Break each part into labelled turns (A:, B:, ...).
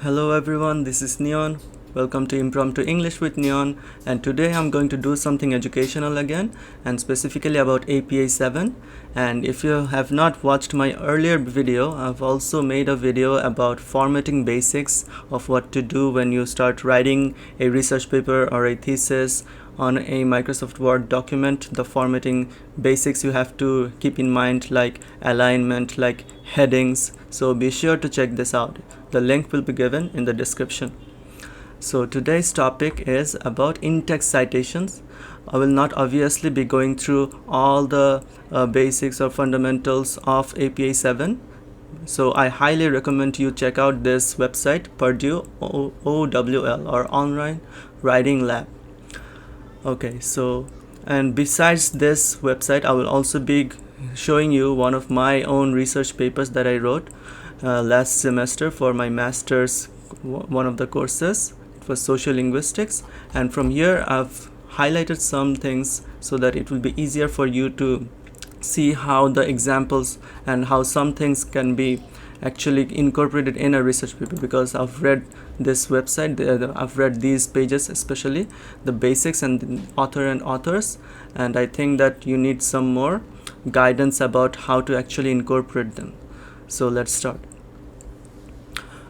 A: Hello everyone, this is Neon. Welcome to Impromptu English with Neon, and today I'm going to do something educational again, and specifically about APA 7. And if you have not watched my earlier video, I've also made a video about formatting basics of what to do when you start writing a research paper or a thesis on a Microsoft Word document. The formatting basics you have to keep in mind, like alignment, like headings. So be sure to check this out. The link will be given in the description. So today's topic is about in-text citations. I will not obviously be going through all the basics or fundamentals of APA 7. So I highly recommend you check out this website, Purdue OWL, or Online Writing Lab. Okay, so and besides this website, I will also be showing you one of my own research papers that I wrote last semester for my master's one of the courses. It was social linguistics, and from here I've highlighted some things so that it will be easier for you to see how the examples and how some things can be actually incorporated in a research paper, because I've read this website, I've read these pages, especially the basics and the author and authors, and I think that you need some more guidance about how to actually incorporate them. So let's start.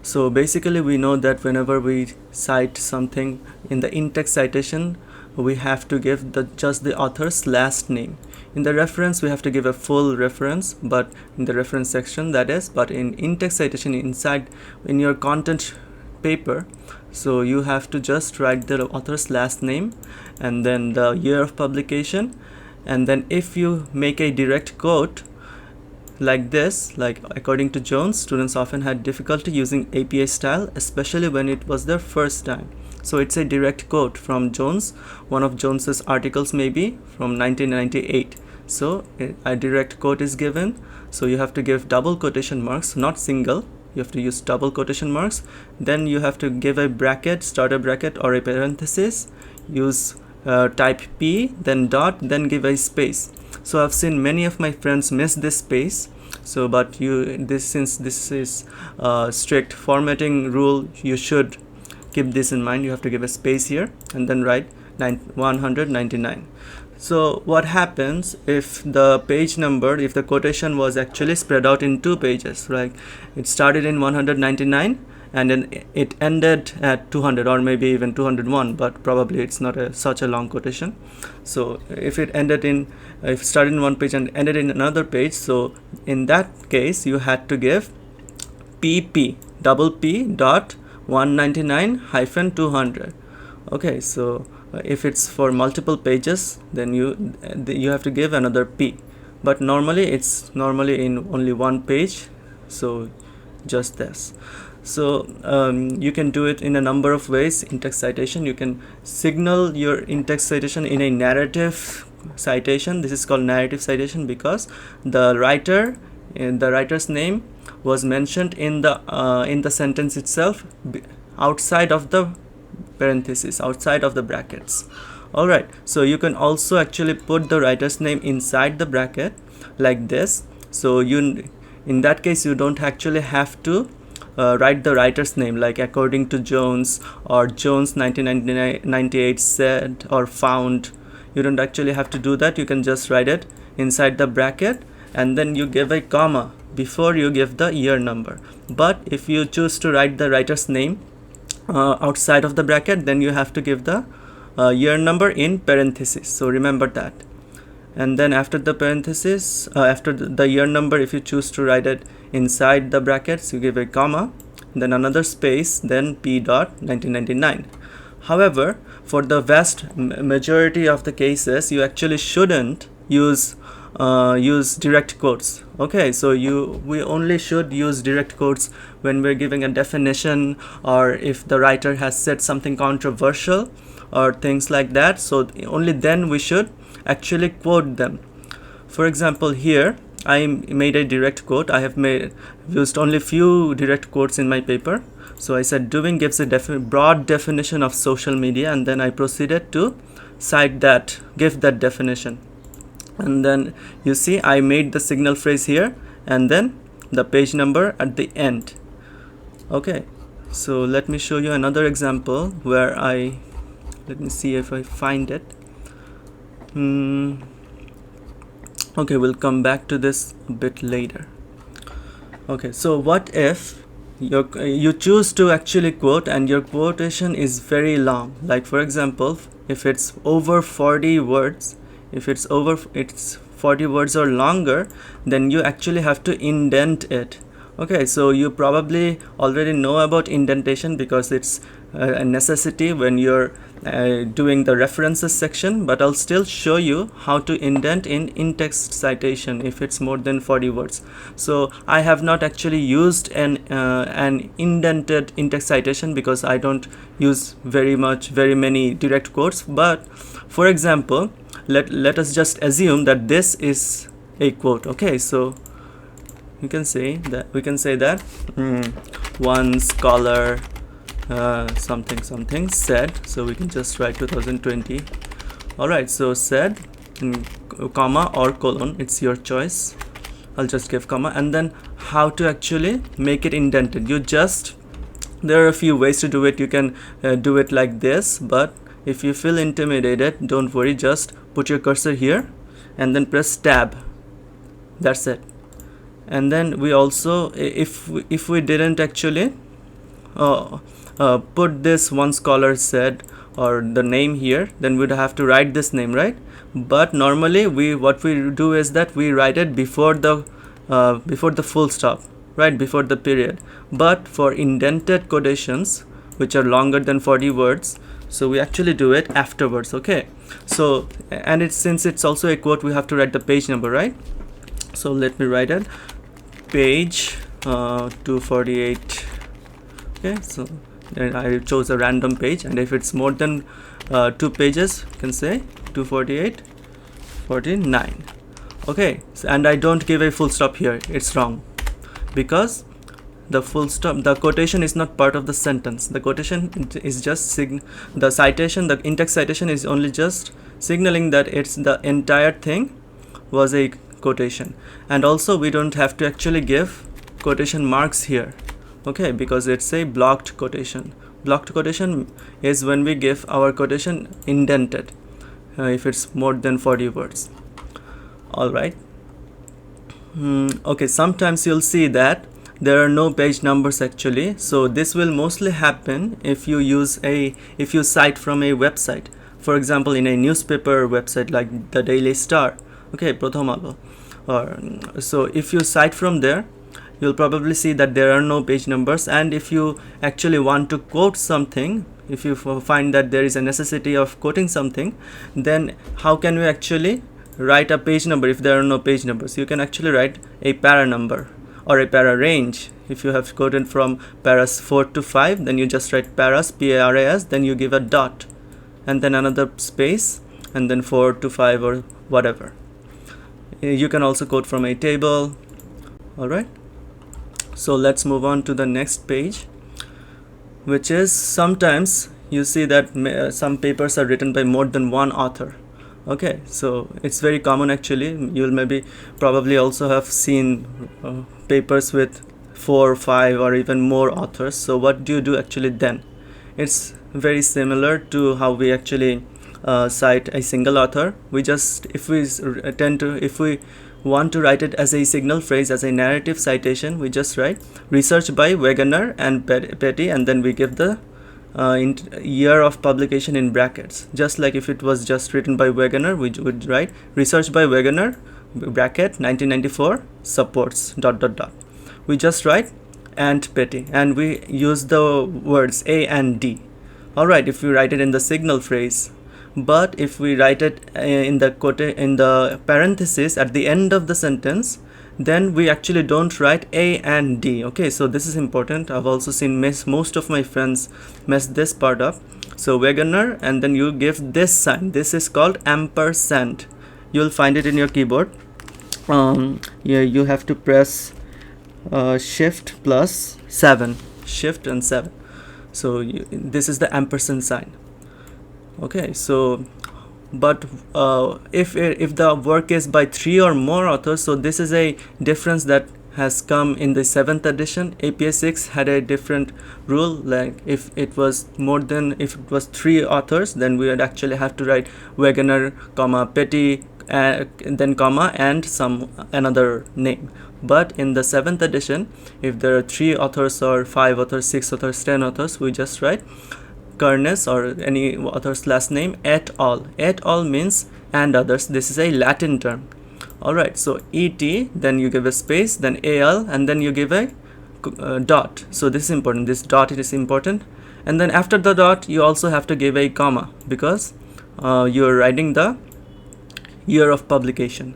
A: So basically we know that whenever we cite something in the in-text citation, we have to give just the author's last name. In the reference we have to give a full reference, but in the reference section, that is, but in in-text citation, inside in your content paper, so you have to just write the author's last name and then the year of publication, and then if you make a direct quote like this, like according to Jones, students often had difficulty using APA style, especially when it was their first time. So it's a direct quote from Jones, one of Jones's articles, maybe from 1998. So a direct quote is given, so you have to give double quotation marks, not single. You have to use double quotation marks. Then you have to give a bracket, start a bracket or a parenthesis, use type P, then dot, then give a space. So I've seen many of my friends miss this space. So but since this is strict formatting rule, you should keep this in mind. You have to give a space here and then write 199. So what happens if the page number, if the quotation was actually spread out in two pages, like it started in 199 and then it ended at 200 or maybe even 201, but probably it's not such a long quotation. So if it started in one page and ended in another page, so in that case you had to give PP double P dot 199-200. Okay, so if it's for multiple pages, then you have to give another P, but normally it's in only one page, so just this. So you can do it in a number of ways. In-text citation, you can signal your in-text citation in a narrative citation. This is called narrative citation because the writer's name was mentioned in the sentence itself, outside of the parenthesis, outside of the brackets. Alright, so you can also actually put the writer's name inside the bracket like this. So in that case you don't actually have to write the writer's name, like according to Jones or Jones 1998 said or found. You don't actually have to do that. You can just write it inside the bracket and then you give a comma before you give the year number. But if you choose to write the writer's name outside of the bracket, then you have to give the year number in parenthesis. So remember that. And then after the parenthesis, after the year number, if you choose to write it inside the brackets, you give a comma, then another space, then P dot 1999. However, for the vast majority of the cases, you actually shouldn't use direct quotes. Okay, so we only should use direct quotes when we're giving a definition, or if the writer has said something controversial or things like that. So only then we should actually quote them. For example, here I made a direct quote. I have used only few direct quotes in my paper. So I said doing gives a broad definition of social media, and then I proceeded to give that definition. And then you see I made the signal phrase here and then the page number at the end. Okay, So let me show you another example where let me see if I find it. Okay, we'll come back to this a bit later. Okay, so what if you choose to actually quote and your quotation is very long? Like for example, if it's over 40 words, if it's 40 words or longer, then you actually have to indent it. Okay, so you probably already know about indentation because it's a necessity when you're doing the references section, but I'll still show you how to indent in in-text citation if it's more than 40 words. So I have not actually used an indented in-text citation because I don't use very many direct quotes. But for example, let us just assume that this is a quote. Okay, so we can say that one scholar something said, so we can just write 2020. Alright, so said, comma or colon, it's your choice. I'll just give comma, and then how to actually make it indented. There are a few ways to do it. You can do it like this, but if you feel intimidated, don't worry, just put your cursor here and then press tab. That's it. And then we also, if we didn't actually put this one scholar said or the name here, then we'd have to write this name, right? But normally what we do is that we write it before the full stop, right, before the period. But for indented quotations which are longer than 40 words, so we actually do it afterwards. Okay, so and since it's also a quote, we have to write the page number, right? So let me write it, page 248. Okay, so then I chose a random page, and if it's more than 2 pages, you can say 248 49. Okay, so, and I don't give a full stop here. It's wrong because the full stop, the quotation is not part of the sentence. The quotation is just the citation, the in-text citation is only just signaling that it's the entire thing was a quotation. And also we don't have to actually give quotation marks here, okay, because it's a blocked quotation. Blocked quotation is when we give our quotation indented if it's more than 40 words. All right. Okay, sometimes you'll see that there are no page numbers actually. So this will mostly happen if you cite from a website, for example in a newspaper website like the Daily Star, okay, Prothom Alo. So if you cite from there, you'll probably see that there are no page numbers. And if you actually want to quote something, if you find that there is a necessity of quoting something, then how can we actually write a page number if there are no page numbers? You can actually write a para number or a para range. If you have quoted from paras 4 to 5, then you just write paras, P-A-R-A-S, then you give a dot and then another space and then 4 to 5 or whatever. You can also quote from a table. Alright, so let's move on to the next page, which is sometimes you see that some papers are written by more than one author. Okay, so it's very common actually. You'll probably also have seen papers with 4, 5 or even more authors. So what do you do actually then? It's very similar to how we actually cite a single author. If we want to write it as a signal phrase, as a narrative citation, we just write research by Wegener and Petty, and then we give the year of publication in brackets. Just like if it was just written by Wegener, we would write research by Wegener bracket 1994 supports ... We just write and Petty, and we use the words A and D. Alright, if we write it in the signal phrase. But if we write it in the parenthesis at the end of the sentence, then we actually don't write A and D. Okay, so this is important. I've also seen most of my friends mess this part up. So Wegener, and then you give this sign. This is called ampersand. You'll find it in your keyboard. Yeah, you have to press shift plus 7, shift and 7. So this is the ampersand sign. Okay, so but if the work is by 3 or more authors, so this is a difference that has come in the 7th edition. APA 6 had a different rule, like if it was 3 authors, then we would actually have to write Wegener, comma, Petty, then comma, and another name. But in the 7th edition, if there are 3 authors or 5 authors, 6 authors, 10 authors, we just write Kernes or any author's last name et al. Et al means and others. This is a Latin term. Alright, so et, then you give a space, then al, and then you give a dot. So this is important. This dot is important. And then after the dot, you also have to give a comma, because you're writing the year of publication.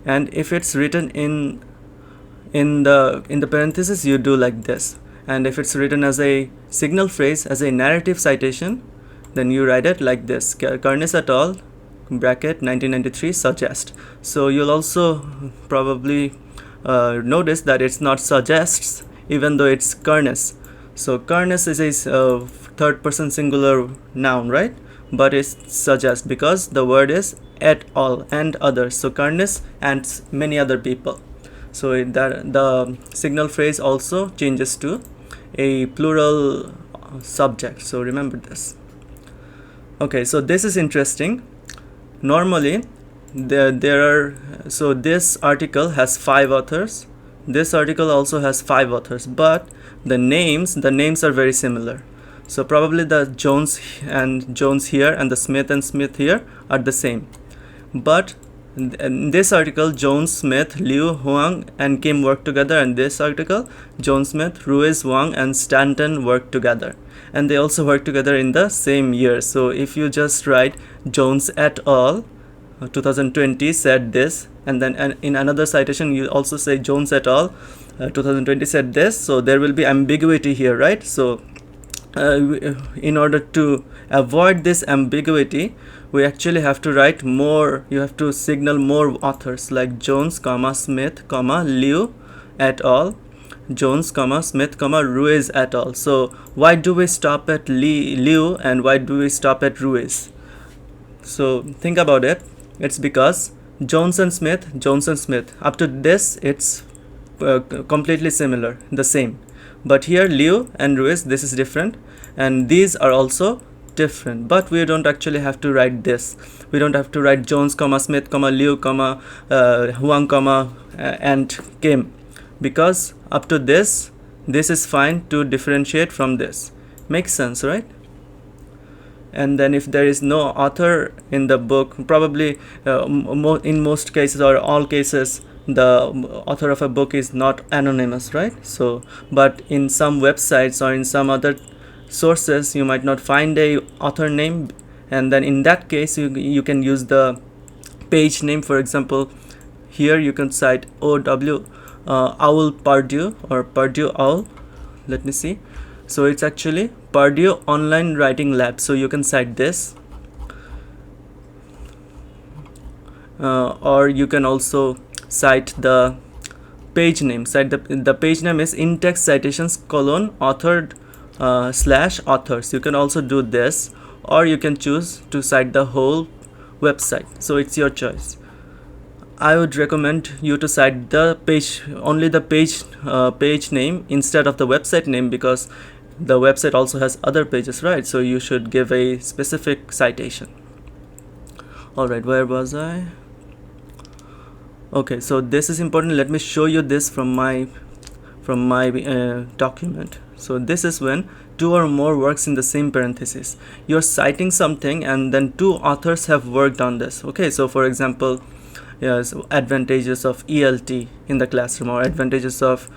A: And if it's written in the parenthesis, you do like this. And if it's written as a signal phrase, as a narrative citation, then you write it like this: Kernes et al. Bracket 1993 suggest. So you'll also probably notice that it's not suggests, even though it's Kernes. So Kernes is a third person singular noun, right? But it's suggest because the word is et al. And others. So Kernes and many other people. So the signal phrase also changes to a plural subject. So remember this. Okay, so this is interesting. Normally this article has 5 authors, this article also has 5 authors, but the names are very similar. So probably the Jones here and the Smith and Smith here are the same. But in this article, Jones, Smith, Liu, Huang and Kim work together, and this article, Jones, Smith, Ruiz, Wang and Stanton work together, and they also work together in the same year. So if you just write Jones et al. 2020 said this, and then in another citation you also say Jones et al. 2020 said this, so there will be ambiguity here, right? So in order to avoid this ambiguity, we actually have to write more. You have to signal more authors, like Jones, Smith, Liu et al. Jones, Smith, Ruiz et al. So why do we stop at Liu and why do we stop at Ruiz? So think about it. It's because Jones and Smith, up to this it's completely similar, the same. But here Liu and Ruiz, this is different, and these are also different. But we don't actually have to write this. We don't have to write Jones, Smith, Liu, Huang, and Kim, because up to this is fine to differentiate from this. Makes sense, right? And then if there is no author in the book, probably in most cases or all cases, the author of a book is not anonymous, right? So but in some websites or in some other sources, you might not find a author name, and then in that case you can use the page name. For example, here you can cite OW Owl Purdue or Purdue Owl. Let me see. So it's actually Purdue Online Writing Lab. So you can cite this, or you can also cite the page name. The page name is In-Text Citations : authored / authors. You can also do this, or you can choose to cite the whole website. So it's your choice. I would recommend you to cite the page, only the page name instead of the website name, because the website also has other pages, right? So you should give a specific citation. Alright, where was I? Okay, so this is important. Let me show you this from my document. So this is when 2 or more works in the same parenthesis. You're citing something and then 2 authors have worked on this. Okay, so for example, yes, advantages of ELT in the classroom, or advantages of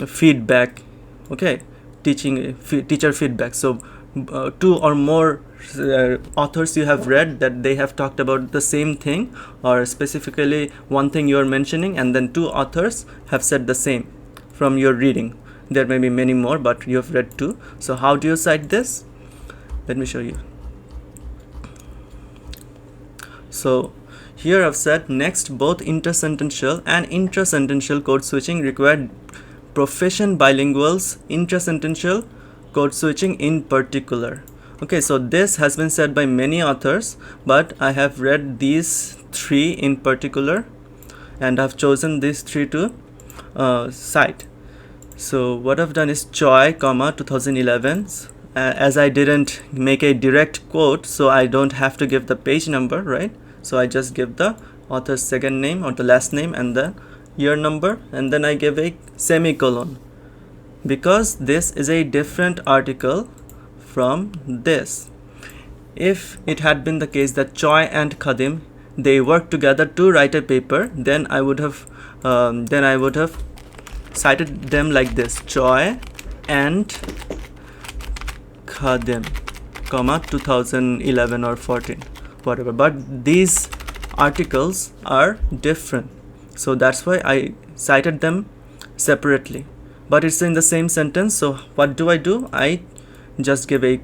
A: feedback. Okay, teacher feedback. So 2 or more authors you have read that they have talked about the same thing, or specifically one thing you are mentioning, and then 2 authors have said the same from your reading. There may be many more, but you have read 2. So how do you cite this? Let me show you. So here I've said, next, both intersentential and intrasentential code switching require proficient bilinguals, intrasentential code switching in particular. Okay, so this has been said by many authors, but I have read these 3 in particular, and I've chosen these 3 to cite. So what I've done is Choi, 2011. As I didn't make a direct quote, so I don't have to give the page number, right? So I just give the author's second name or the last name and the year number, and then I give a semicolon, because this is a different article from this. If it had been the case that Choi and Khadim, they worked together to write a paper, then I would have cited them like this: Choi and Khadim, 2011 or 14, whatever. But these articles are different, so that's why I cited them separately. But it's in the same sentence, so what do? I just give a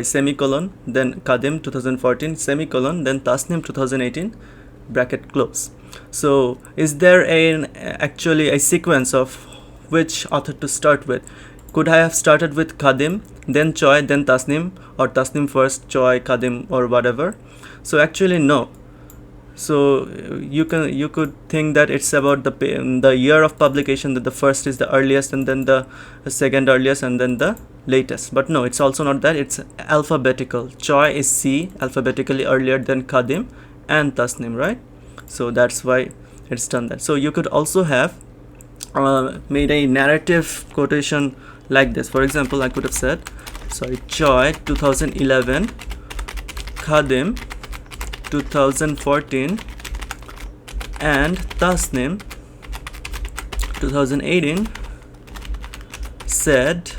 A: semicolon, then Khadim 2014, semicolon, then Tasnim 2018, bracket close. So is there actually a sequence of which author to start with? Could I have started with Khadim, then Choi, then Tasnim, or Tasnim first, Choi, Khadim, or whatever? So actually no. So you could think that it's about the year of publication, that the first is the earliest, and then the second earliest, and then the latest. But no, it's also not that. It's alphabetical. Choi is C, alphabetically earlier than Khadim and Tasnim, right? So that's why it's done that. So you could also have made a narrative quotation like this. For example, I could have said, Choi 2011, Khadim 2014, and Tasnim 2018 said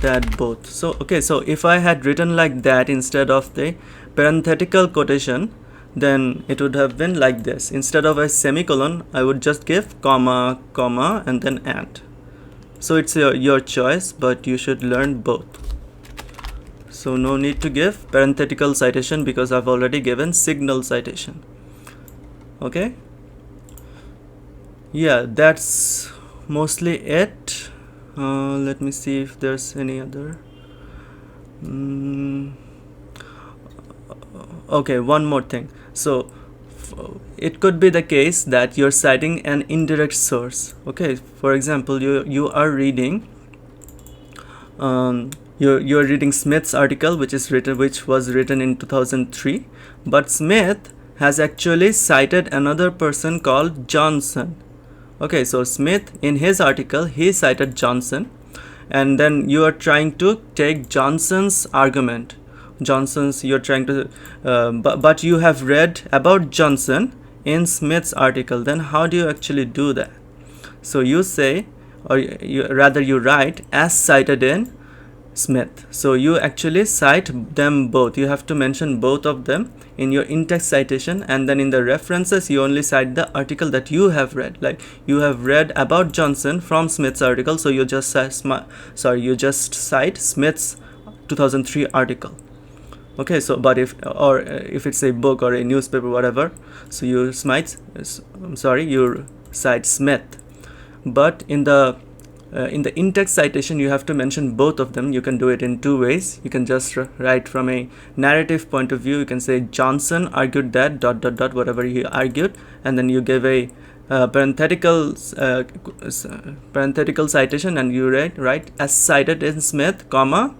A: that both. So okay, so if I had written like that instead of the parenthetical quotation, then it would have been like this. Instead of a semicolon, I would just give comma, comma, and then and. So it's your choice, but you should learn both. So no need to give parenthetical citation because I've already given signal citation. Okay, yeah, that's mostly it. Let me see if there's any other. Okay, one more thing. So it could be the case that you're citing an indirect source. Okay, for example, you are reading you're reading Smith's article, which was written in 2003, but Smith has actually cited another person called Johnson. Okay, so Smith, in his article, he cited Johnson, and then you are trying to take Johnson's argument. You're trying to but you have read about Johnson in Smith's article. Then how do you actually do that? So you say, or you write as cited in Smith. So you actually cite them both. You have to mention both of them in your in-text citation, and then in the references you only cite the article that you have read. Like you have read about Johnson from Smith's article, so you just cite Smith's 2003 article. Okay, so but if it's a book or a newspaper, whatever, so you cite Smith. But in the in-text citation, you have to mention both of them. You can do it in two ways. You can just write from a narrative point of view. You can say Johnson argued that ... whatever he argued, and then you give a parenthetical citation, and you write as cited in Smith, comma,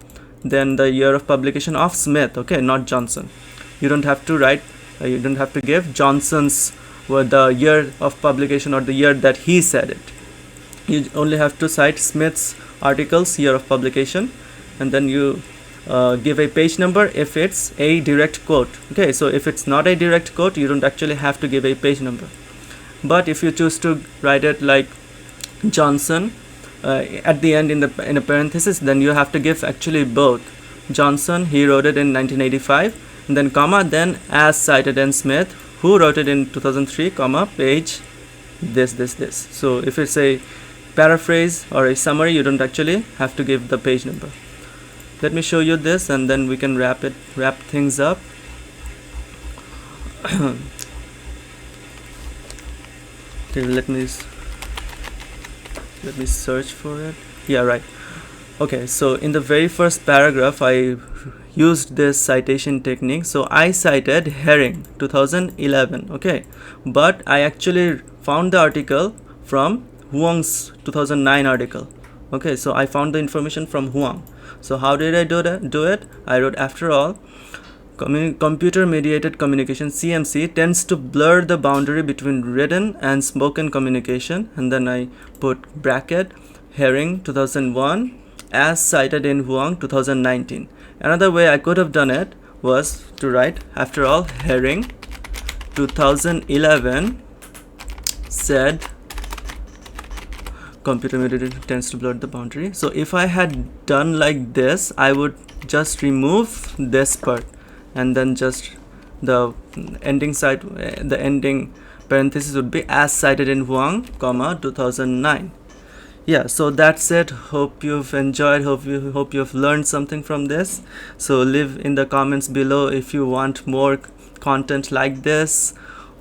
A: then the year of publication of Smith. Okay, not Johnson. You don't have to write. You don't have to give Johnson's the year of publication or the year that he said it. You only have to cite Smith's article's year of publication, and then you give a page number if it's a direct quote. Okay, so if it's not a direct quote, you don't actually have to give a page number. But if you choose to write it like Johnson at the end in a parenthesis, then you have to give actually both. Johnson, he wrote it in 1985, and then comma, then as cited in Smith, who wrote it in 2003, comma, page this. So if it's a paraphrase or a summary, you don't actually have to give the page number. Let me show you this, and then we can wrap things up. Okay, let me search for it. Yeah, right. Okay, so in the very first paragraph, I used this citation technique. So I cited Herring 2011. Okay, but I actually found the article from Huang's 2009 article. Okay, so I found the information from Huang. So how did I do it? I wrote, after all, computer mediated communication, CMC, tends to blur the boundary between written and spoken communication, and then I put bracket Herring 2001 as cited in Huang 2019. Another way I could have done it was to write, after all, Herring 2011 said computer mediated tends to blur the boundary. So if I had done like this, I would just remove this part, and then just the ending the ending parenthesis would be as cited in Huang, 2009. Yeah, so that's it. Hope you've enjoyed. Hope you've learned something from this. So leave in the comments below if you want more content like this.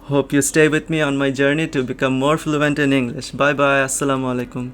A: Hope you stay with me on my journey to become more fluent in English. Bye bye. Assalamu alaikum.